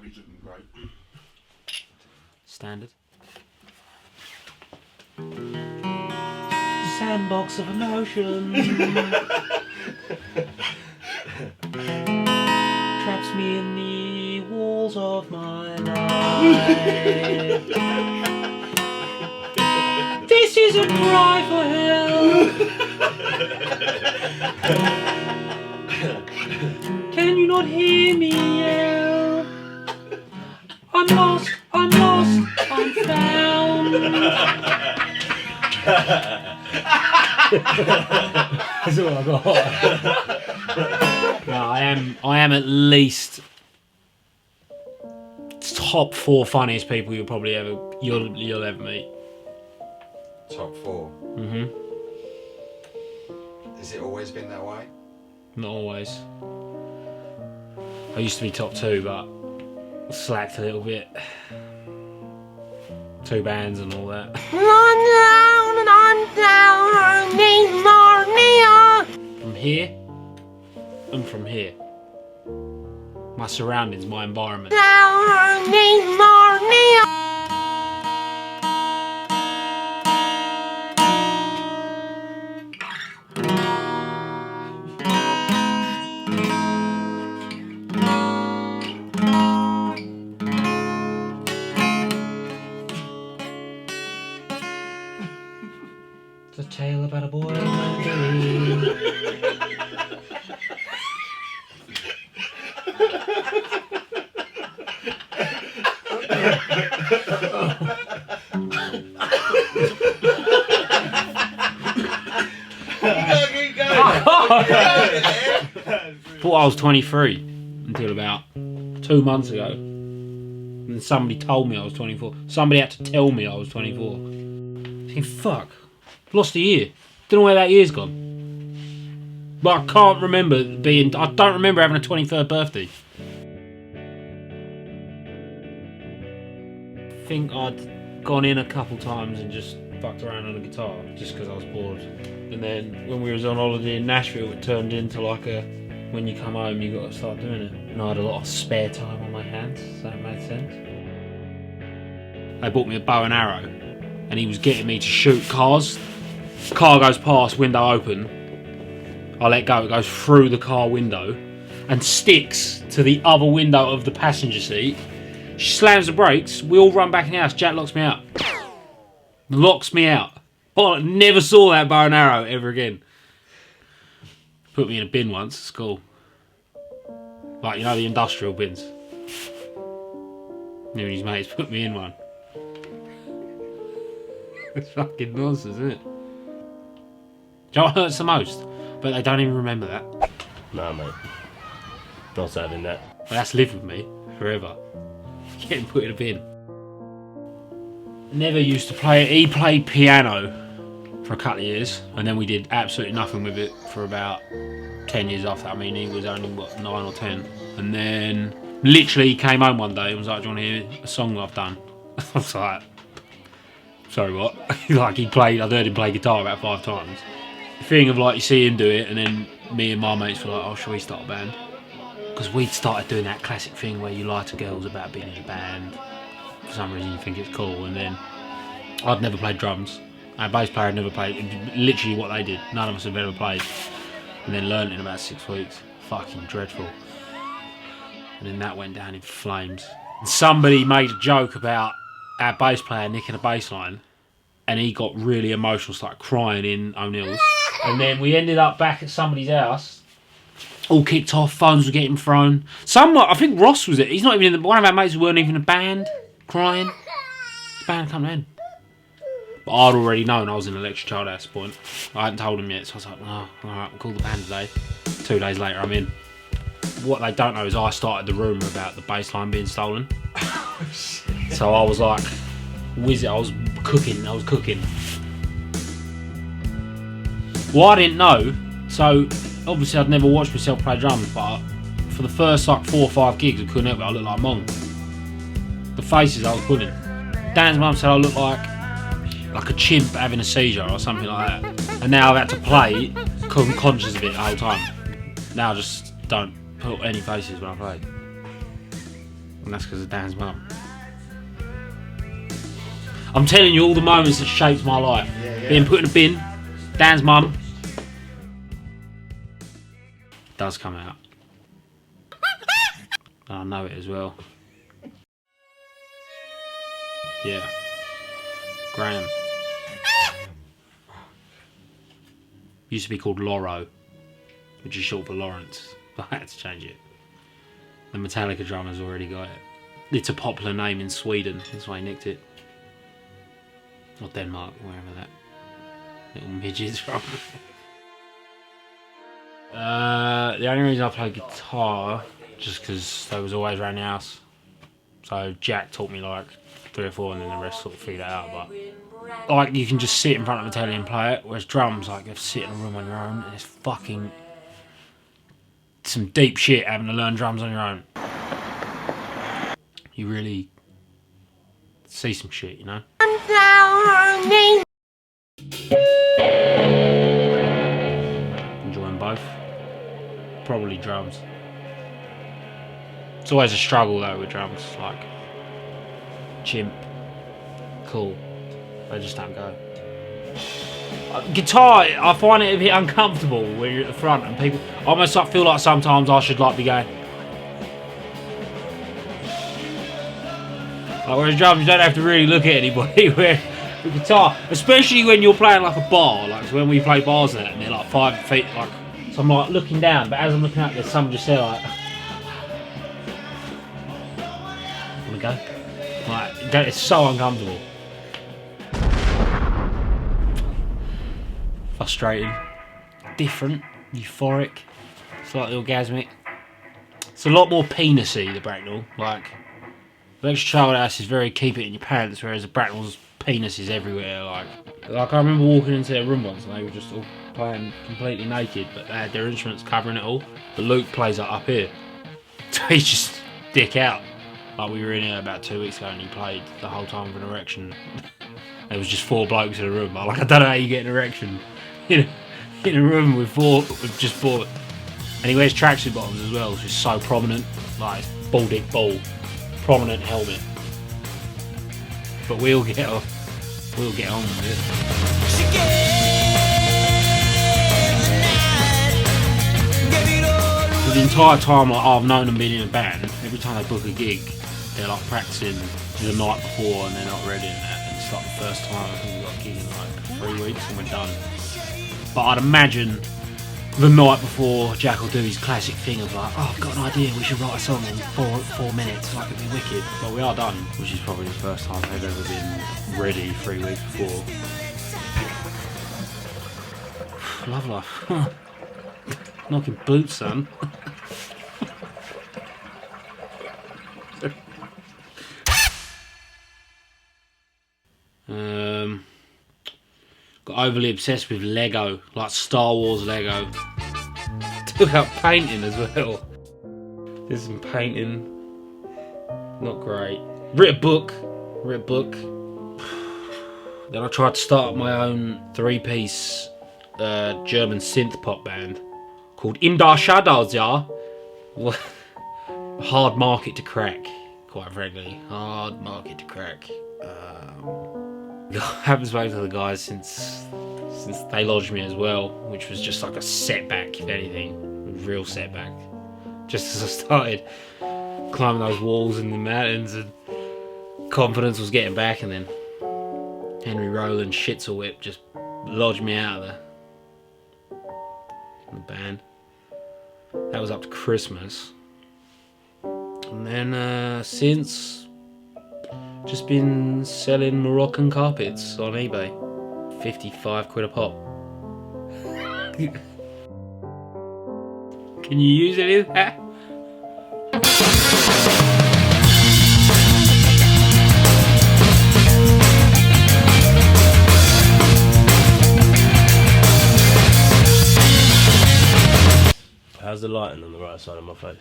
Abby's looking great. Standard. Sandbox of emotion. Traps me in the walls of my life. This is a cry for help. Can you not hear me yell? I'm lost, I'm found. That's all I got. No, I am at least top 4 funniest people you'll ever meet. Top 4. Mhm. Has it always been that way? Not always. I used to be top 2, but slacked a little bit. 2 bands and all that. From here and from here. My surroundings, my environment. It's a tale about a boy and a girl. Thought I was 23 until about 2 months ago. And then somebody told me I was 24. Somebody had to tell me I was 24. Thinking, fuck, lost a year. Don't know where that year's gone. But I can't remember I don't remember having a 23rd birthday. I think I'd gone in a couple times and just fucked around on the guitar just because I was bored. And then when we was on holiday in Nashville, it turned into like a, when you come home you got to start doing it. And I had a lot of spare time on my hands, so that made sense. They bought me a bow and arrow and he was getting me to shoot cars. Car goes past, window open, I let go, it goes through the car window and sticks to the other window of the passenger seat. She slams the brakes, we all run back in the house, Jack locks me out. Locks me out. Oh, I never saw that bow and arrow ever again. Put me in a bin once at school. Like, you know, the industrial bins. Him and his mates put me in one. It's fucking nonsense, isn't it? Do you know what hurts the most? But they don't even remember that. Nah, mate. Not having that. But that's lived with me forever. Getting put in a bin. Never used to play it. He played piano for a couple of years, and then we did absolutely nothing with it for about 10 years after that. I mean, he was only, 9 or 10. And then, literally, he came home one day and was like, do you want to hear a song I've done? I was like, sorry, what? Like, I'd heard him play guitar about 5 times. The thing of, like, you see him do it, and then me and my mates were like, oh, shall we start a band? Because we'd started doing that classic thing where you lie to girls about being in a band. For some reason you think it's cool, and then I'd never played drums. Our bass player had never played, literally what they did. None of us have ever played. And then learned in about 6 weeks. Fucking dreadful. And then that went down in flames. And somebody made a joke about our bass player nicking a bass line, and he got really emotional, started crying in O'Neill's. And then we ended up back at somebody's house, all kicked off, phones were getting thrown. I think Ross was it. He's not even in one of our mates who weren't even in a band, crying. The band come in. But I'd already known I was in a lecture child at this point. I hadn't told him yet, so I was like, oh, alright, we'll call the band today. 2 days later, I'm in. What they don't know is I started the rumour about the bass line being stolen. So I was like, I was cooking. Well, I didn't know, so obviously I'd never watched myself play drums, but for the first like 4 or 5 gigs I couldn't help it, I looked like Mong. The faces I was pulling. Dan's mum said I looked like a chimp having a seizure or something like that. And now I've had to play conscious of it the whole time. Now I just don't put any faces when I play. And that's because of Dan's mum. I'm telling you all the moments that shaped my life. Being put in a bin, Dan's mum. Does come out. And I know it as well. Yeah. Graham. Used to be called Loro, which is short for Lawrence. But I had to change it. The Metallica drummer's already got it. It's a popular name in Sweden, that's why he nicked it. Or Denmark, wherever that little midget's from. The only reason I play guitar, just because they was always around the house. So Jack taught me like 3 or 4 and then the rest sort of figured it out. But like you can just sit in front of a telly and play it, whereas drums, like you have to sit in a room on your own and it's fucking some deep shit having to learn drums on your own. You really see some shit, you know? Enjoying both. Probably drums. It's always a struggle though with drums, like chimp, cool, they just don't go. Guitar, I find it a bit uncomfortable when you're at the front and people, I almost like feel like sometimes I should like be going. Like whereas drums you don't have to really look at anybody, where with guitar, especially when you're playing like a bar, like when we play bars and that, and they're like 5 feet, like, so I'm like looking down, but as I'm looking up there's someone just there like, wanna go? Like, it's so uncomfortable. Frustrating. Different. Euphoric. Slightly orgasmic. It's a lot more penisy, the Bracknall. Like, the Extra Child House is very keep it in your pants, whereas the Bracknall's penis is everywhere. Like I remember walking into their room once and they were just all playing completely naked, but they had their instruments covering it all. But Luke plays like up here. So he's just dick out. Like we were in here about 2 weeks ago and he played the whole time with an erection. There was just 4 blokes in a room. Like I don't know how you get an erection in a room with just 4. And he wears tracksuit bottoms as well, which is so prominent. Like it's ball dick ball, prominent helmet. But we'll get on with it. For the entire time I've known them being in a band, every time they book a gig, they're like practicing the night before and they're not ready and that. And it's like the first time I think we got a gig in like 3 weeks and we're done. But I'd imagine the night before Jack will do his classic thing of like, oh, I've got an idea, we should write a song in 4 minutes, like it'd be wicked. But we are done, which is probably the first time they've ever been ready 3 weeks before. Love life. Knocking boots, son. Got overly obsessed with Lego, like Star Wars Lego. Took up painting as well. Did some painting. Not great. Writ a book. Then I tried to start my own 3-piece German synth pop band called In der Shadows, yeah. Hard market to crack, quite frankly. Hard market to crack. I haven't spoken to the guys since they lodged me as well, which was just like a setback, if anything. A real setback. Just as I started climbing those walls in the mountains and confidence was getting back, and then Henry Rowland Shitzel Whip just lodged me out of the band. That was up to Christmas. And then since, just been selling Moroccan carpets on eBay. 55 quid a pop. Can you use any of that? How's the lighting on the right side of my face?